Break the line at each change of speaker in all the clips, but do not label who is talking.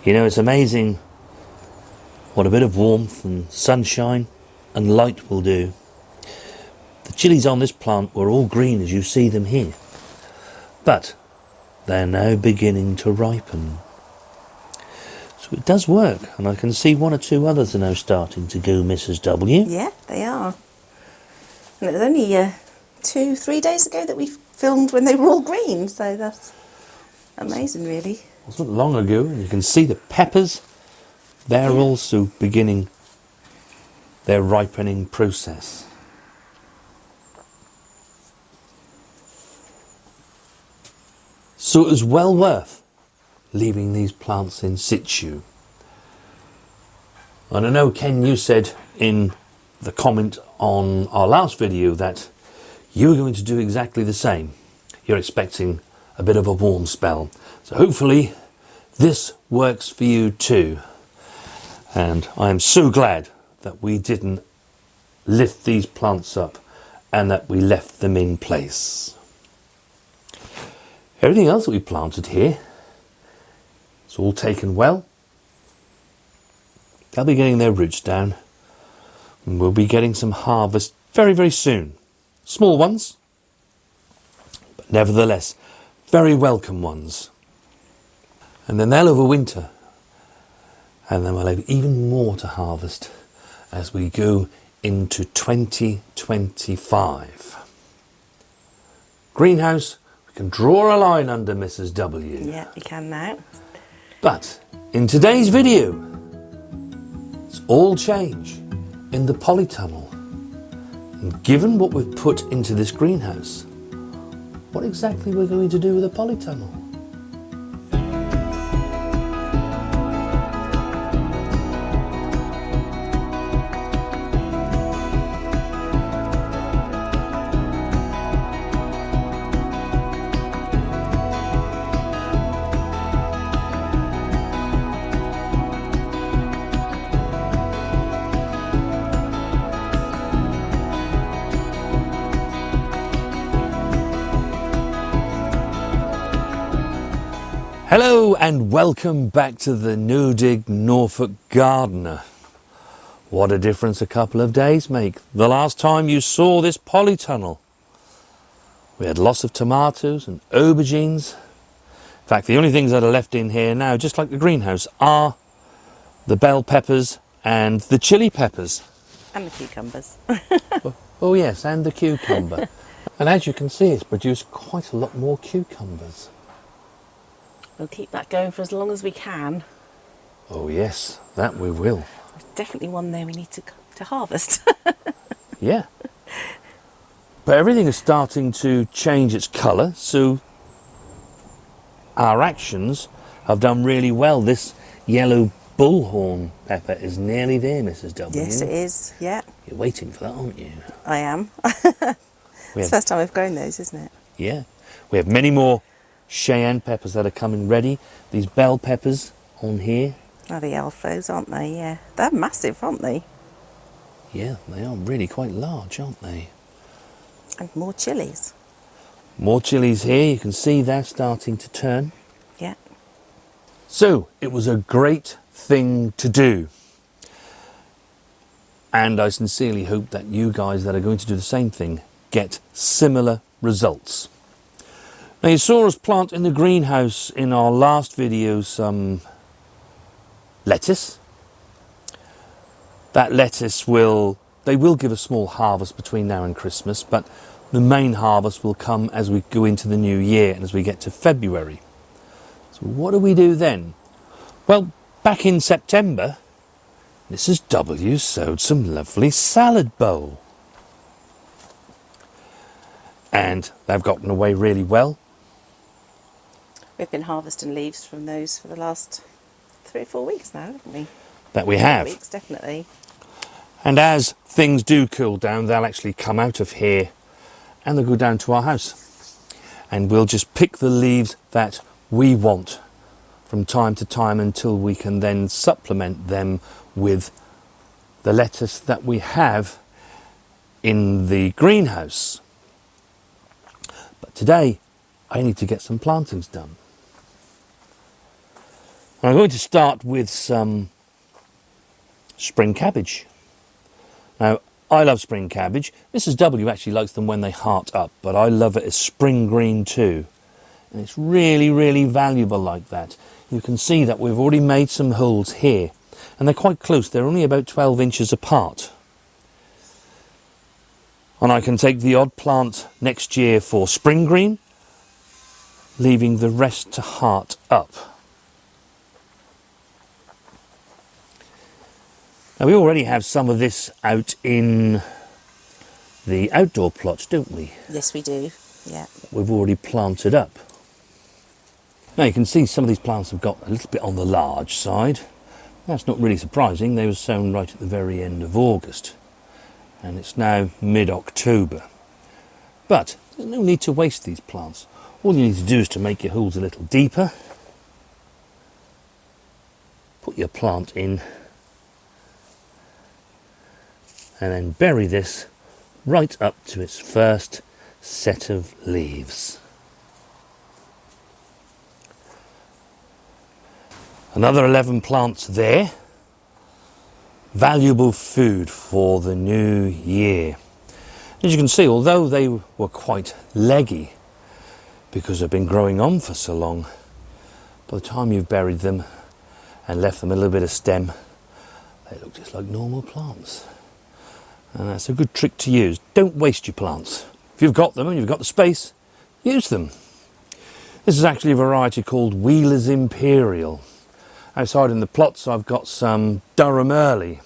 You know, it's amazing what a bit of warmth and sunshine and light will do. The chilies on this plant were all green as you see them here, but they're now beginning to ripen. So it does work, and I can see one or two others are now starting to go, Mrs. W.
Yeah, they are. And it was only 2-3 days ago that we filmed when they were all green, so that's amazing, really.
It wasn't long ago, and you can see the peppers, they're also beginning their ripening process. So it was well worth leaving these plants in situ. And I know, Ken, you said in the comment on our last video that you were going to do exactly the same. You're expecting a bit of a warm spell. So hopefully this works for you too. And I am so glad that we didn't lift these plants up and that we left them in place. Everything else that we planted here, it's all taken well. They'll be getting their roots down, and we'll be getting some harvest very, very soon. Small ones, but nevertheless very welcome ones. And then they'll overwinter, and then we'll have even more to harvest as we go into 2025. Greenhouse, we can draw a line under, Mrs. W.
Yeah, you can now.
But in today's video, it's all change in the polytunnel. And given what we've put into this greenhouse, what exactly we're going to do with the polytunnel? Hello and welcome back to the No Dig Norfolk Gardener. What a difference a couple of days make. The last time you saw this polytunnel, we had lots of tomatoes and aubergines. In fact, the only things that are left in here now, just like the greenhouse, are the bell peppers and the chili peppers.
And the cucumbers.
Oh yes, and the cucumber. And as you can see, it's produced quite a lot more cucumbers.
We'll keep that going for as long as we can.
Oh yes, that we will.
There's definitely one there we need to harvest.
Yeah. But everything is starting to change its colour, so our actions have done really well. This yellow bullhorn pepper is nearly there, Mrs. W.
Yes, it is, yeah.
You're waiting for that, aren't you?
I am. It's the first time I've grown those, isn't it?
Yeah. We have many more Cheyenne peppers that are coming ready. These bell peppers on here.
Oh, the Alphos, aren't they? Yeah. They're massive, aren't they?
Yeah, they are really quite large, aren't they?
And more chilies.
More chilies here. You can see they're starting to turn.
Yeah.
So, it was a great thing to do. And I sincerely hope that you guys that are going to do the same thing get similar results. Now, you saw us plant in the greenhouse in our last video some lettuce. That lettuce will give a small harvest between now and Christmas, but the main harvest will come as we go into the new year and as we get to February. So what do we do then? Well, back in September, Mrs. W sowed some lovely salad bowl. And they've gotten away really well.
We've been harvesting leaves from those for the last 3 or 4 weeks now, haven't we?
That we have.
4 weeks, definitely.
And as things do cool down, they'll actually come out of here and they'll go down to our house. And we'll just pick the leaves that we want from time to time until we can then supplement them with the lettuce that we have in the greenhouse. But today I need to get some plantings done. And I'm going to start with some spring cabbage. Now, I love spring cabbage. Mrs. W actually likes them when they heart up, but I love it as spring green too. And it's really, really valuable like that. You can see that we've already made some holes here, and they're quite close. They're only about 12 inches apart. And I can take the odd plant next year for spring green, leaving the rest to heart up. Now, we already have some of this out in the outdoor plots, don't we?
Yes, we do. Yeah.
We've already planted up. Now you can see some of these plants have got a little bit on the large side. That's not really surprising. They were sown right at the very end of August. And it's now mid-October. But there's no need to waste these plants. All you need to do is to make your holes a little deeper. Put your plant in. And then bury this right up to its first set of leaves. Another 11 plants there. Valuable food for the new year. As you can see, although they were quite leggy because they've been growing on for so long, by the time you've buried them and left them a little bit of stem, they look just like normal plants. And that's a good trick to use. Don't waste your plants. If you've got them and you've got the space, use them. This is actually a variety called Wheeler's Imperial. Outside in the plots I've got some Durham Early.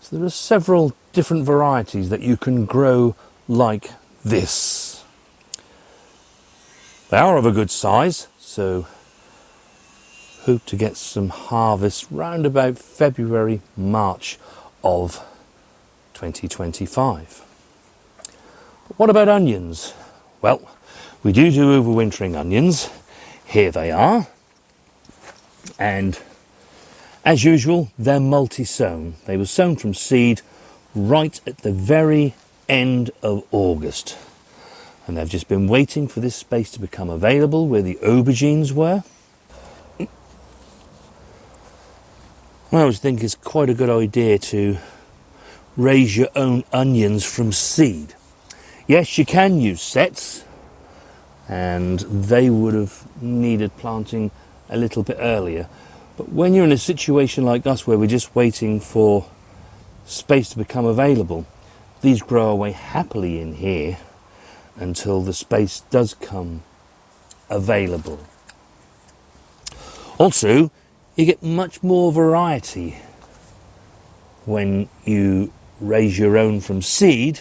So there are several different varieties that you can grow like this. They are of a good size, so hope to get some harvest round about February, March of 2025. But what about onions? Well, we do overwintering onions. Here they are. And as usual, they're multi-sown. They were sown from seed right at the very end of August. And they've just been waiting for this space to become available where the aubergines were. I always think it's quite a good idea to raise your own onions from seed. Yes, you can use sets, and they would have needed planting a little bit earlier. But when you're in a situation like us where we're just waiting for space to become available, these grow away happily in here until the space does come available. Also, you get much more variety when you raise your own from seed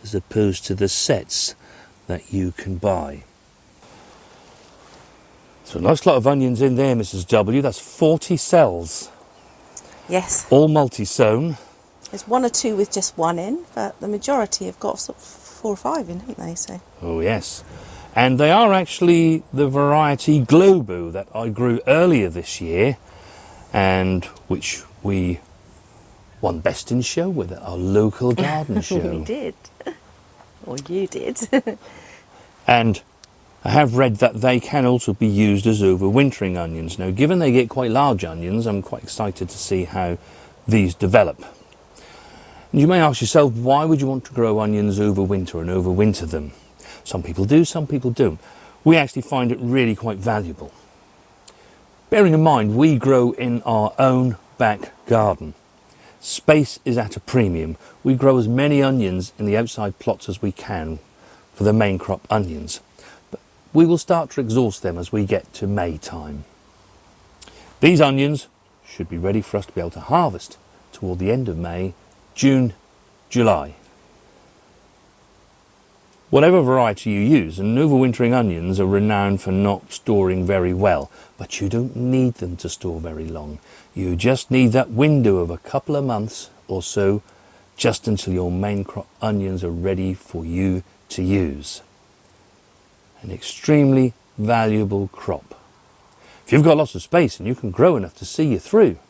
as opposed to the sets that you can buy. So a nice lot of onions in there, Mrs. W. That's 40 cells.
Yes.
All multi-sown.
There's one or two with just one in, but the majority have got sort of 4 or 5 in, haven't they? So.
Oh yes. And they are actually the variety Globo that I grew earlier this year and which we won Best in Show with at our local garden show.
We did. Or you did.
And I have read that they can also be used as overwintering onions. Now, given they get quite large onions, I'm quite excited to see how these develop. And you may ask yourself, why would you want to grow onions over winter and overwinter them? Some people do, some people don't. We actually find it really quite valuable. Bearing in mind, we grow in our own back garden. Space is at a premium. We grow as many onions in the outside plots as we can for the main crop onions. But we will start to exhaust them as we get to May time. These onions should be ready for us to be able to harvest toward the end of May, June, July. Whatever variety you use, and overwintering onions are renowned for not storing very well, but you don't need them to store very long. You just need that window of a couple of months or so, just until your main crop onions are ready for you to use. An extremely valuable crop. If you've got lots of space and you can grow enough to see you through,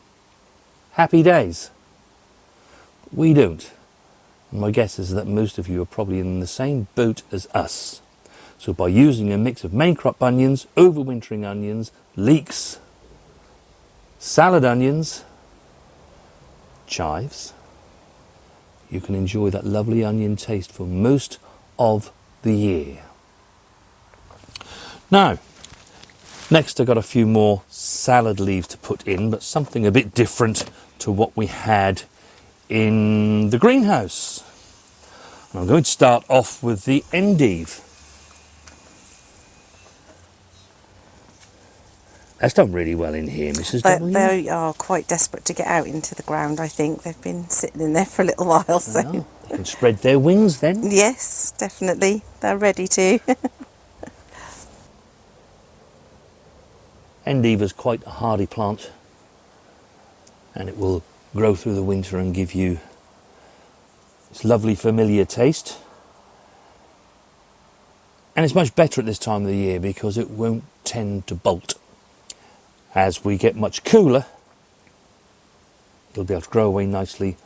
happy days. We don't. My guess is that most of you are probably in the same boat as us. So by using a mix of main crop onions, overwintering onions, leeks salad onions, chives. You can enjoy that lovely onion taste for most of the year. Now, next I've got a few more salad leaves to put in, but something a bit different to what we had in the greenhouse. And I'm going to start off with the endive. That's done really well in here, Mrs. W.
They are quite desperate to get out into the ground, I think. They've been sitting in there for a little while. So.
Well, they can spread their wings then.
Yes, definitely. They're ready to.
Endive is quite a hardy plant, and it will grow through the winter and give you its lovely familiar taste. And it's much better at this time of the year because it won't tend to bolt. As we get much cooler, it'll be able to grow away nicely,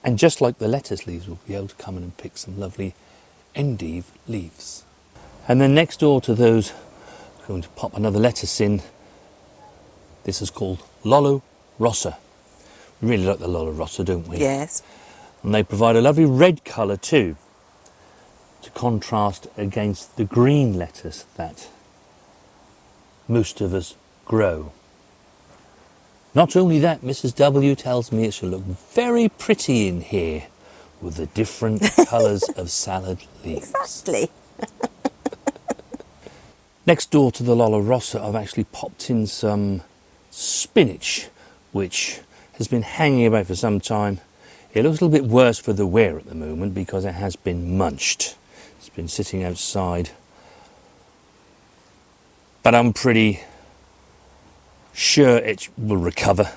and just like the lettuce leaves, we'll be able to come in and pick some lovely endive leaves. And then next door to those, I'm going to pop another lettuce in. This is called Lollo Rossa. We really like the Lollo Rossa, don't we?
Yes.
And they provide a lovely red colour too, to contrast against the green lettuce that most of us grow. Not only that, Mrs. W tells me it should look very pretty in here with the different colours of salad leaves.
Exactly.
Next door to the Lollo Rossa, I've actually popped in some spinach, which has been hanging about for some time. It looks a little bit worse for the wear at the moment because it has been munched. It's been sitting outside. But I'm pretty sure it will recover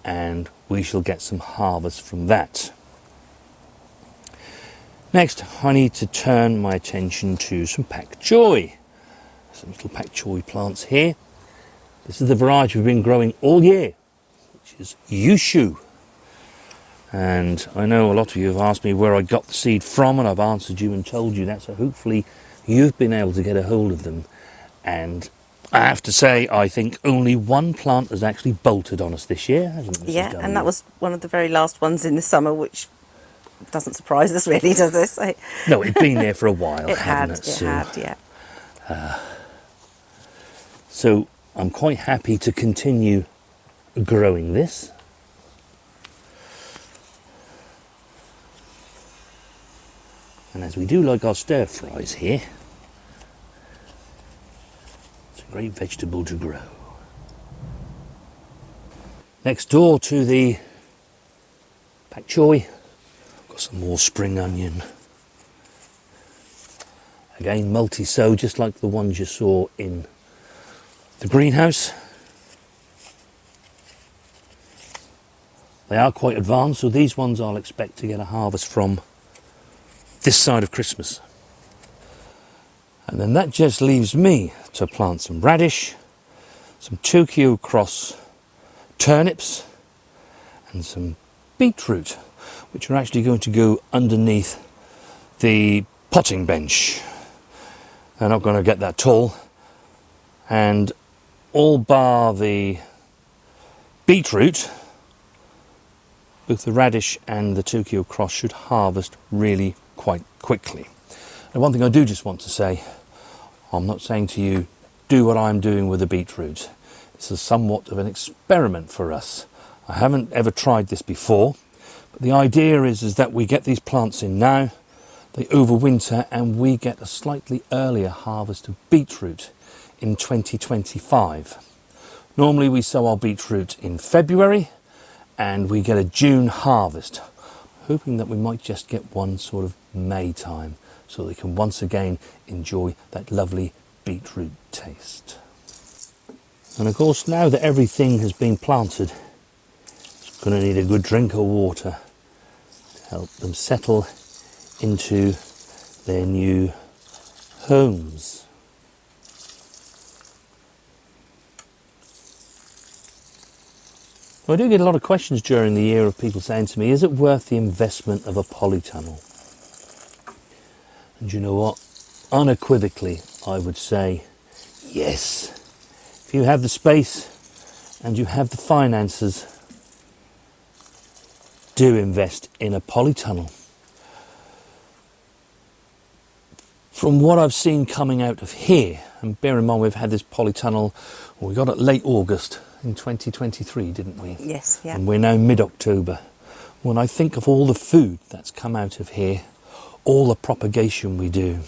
and we shall get some harvest from that. Next, I need to turn my attention to some pak choi. Some little pak choi plants here. This is the variety we've been growing all year, which is Yushu. And I know a lot of you have asked me where I got the seed from, and I've answered you and told you that, so hopefully you've been able to get a hold of them. And I have to say, I think only one plant has actually bolted on us this year, hasn't it, Mrs.
Yeah,
W?
and that was one of the very last ones in the summer, which doesn't surprise us really, does it? So
No, it'd been there for a while,
it had,
hadn't it?
it had, yeah.
So I'm quite happy to continue growing this. And as we do like our stir fries here, it's a great vegetable to grow. Next door to the pak choi, got some more spring onion. Again, multi-sow, just like the ones you saw in the greenhouse. They are quite advanced, so these ones I'll expect to get a harvest from this side of Christmas. And then that just leaves me to plant some radish, some Tokyo cross turnips, and some beetroot, which are actually going to go underneath the potting bench. They're not going to get that tall, and all bar the beetroot, both the radish and the Tokyo cross should harvest really quite quickly. And one thing I do just want to say, I'm not saying to you, do what I'm doing with the beetroot. This is somewhat of an experiment for us. I haven't ever tried this before, but the idea is that we get these plants in now, they overwinter, and we get a slightly earlier harvest of beetroot in 2025. Normally we sow our beetroot in February and we get a June harvest, hoping that we might just get one sort of May time so they can once again enjoy that lovely beetroot taste. And of course, now that everything has been planted, it's going to need a good drink of water to help them settle into their new homes. I do get a lot of questions during the year of people saying to me, is it worth the investment of a polytunnel? And you know what? Unequivocally, I would say yes. If you have the space and you have the finances, do invest in a polytunnel. From what I've seen coming out of here, and bear in mind we've had this polytunnel, well, we got it late August in 2023, didn't we?
Yes, yeah.
And we're now mid-October. When I think of all the food that's come out of here, all the propagation we do,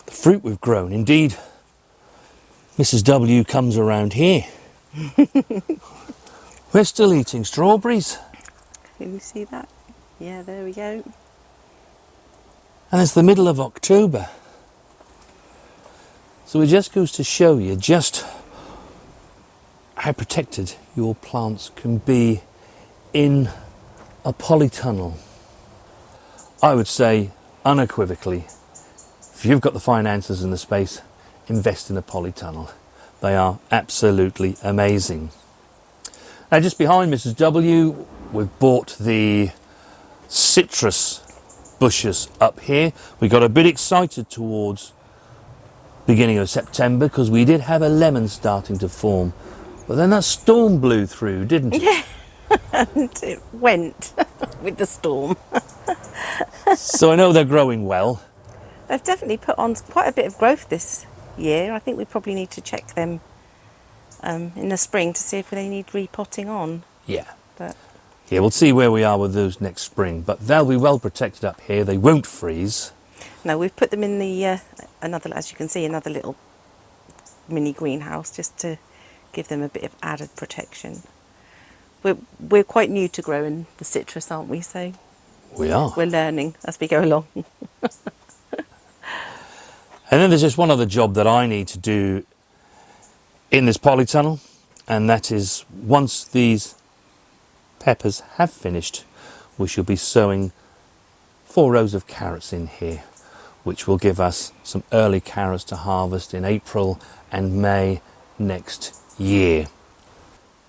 the fruit we've grown, indeed, Mrs. W comes around here. We're still eating strawberries.
Can you see that? Yeah, there we go.
And it's the middle of October. So it just goes to show you just how protected your plants can be in a polytunnel. I would say unequivocally, if you've got the finances and the space, invest in a polytunnel. They are absolutely amazing. Now just behind Mrs. W, we've bought the citrus bushes up here. We got a bit excited towards beginning of September because we did have a lemon starting to form, but then that storm blew through, didn't it?
Yeah, and it went with the storm.
So I know they're growing well.
They've definitely put on quite a bit of growth this year. I think we probably need to check them in the spring to see if they need repotting on.
Yeah.
But
Yeah, we'll see where we are with those next spring, but they'll be well protected up here. They won't freeze.
no, we've put them in the another, as you can see, another little mini greenhouse just to give them a bit of added protection. We're quite new to growing the citrus, aren't we? So
We are.
we're learning as we go along.
And then there's just one other job that I need to do in this polytunnel, and that is once these peppers have finished, we shall be sowing 4 rows of carrots in here, which will give us some early carrots to harvest in April and May next year.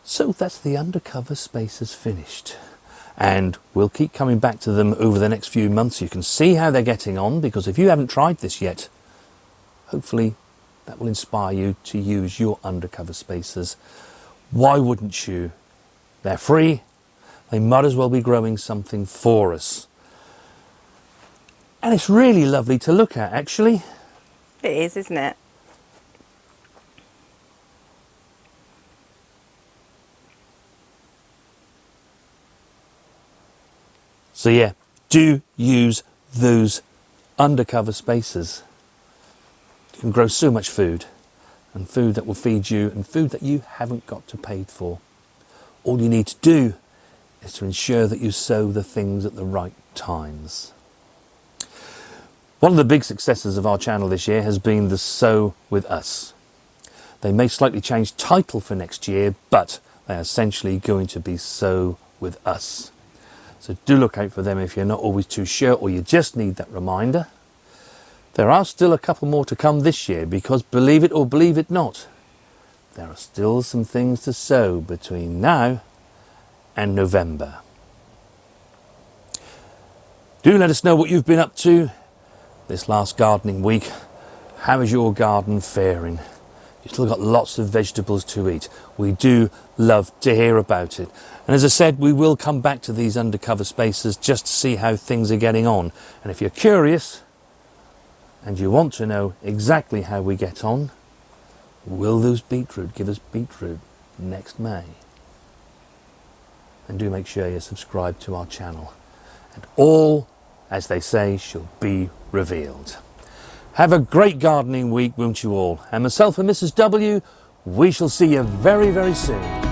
So that's the undercover spaces finished, and we'll keep coming back to them over the next few months. You can see how they're getting on, because if you haven't tried this yet, hopefully that will inspire you to use your undercover spaces. Why wouldn't you? They're free. They might as well be growing something for us. And it's really lovely to look at, actually.
It is, isn't it?
So yeah, do use those undercover spaces. You can grow so much food, and food that will feed you, and food that you haven't got to pay for. All you need to do is to ensure that you sow the things at the right times. One of the big successes of our channel this year has been the Sow With Us. They may slightly change title for next year, but they are essentially going to be Sow With Us. So do look out for them if you're not always too sure, or you just need that reminder. There are still a couple more to come this year, because believe it or believe it not, there are still some things to sow between now and November. Do let us know what you've been up to this last gardening week. How is your garden faring? You've still got lots of vegetables to eat. We do love to hear about it. And as I said, we will come back to these undercover spaces just to see how things are getting on. And if you're curious and you want to know exactly how we get on, will those beetroot give us beetroot next May? And do make sure you're subscribed to our channel. And all, as they say, shall be revealed. Have a great gardening week, won't you all? And myself and Mrs. W, we shall see you very, very soon.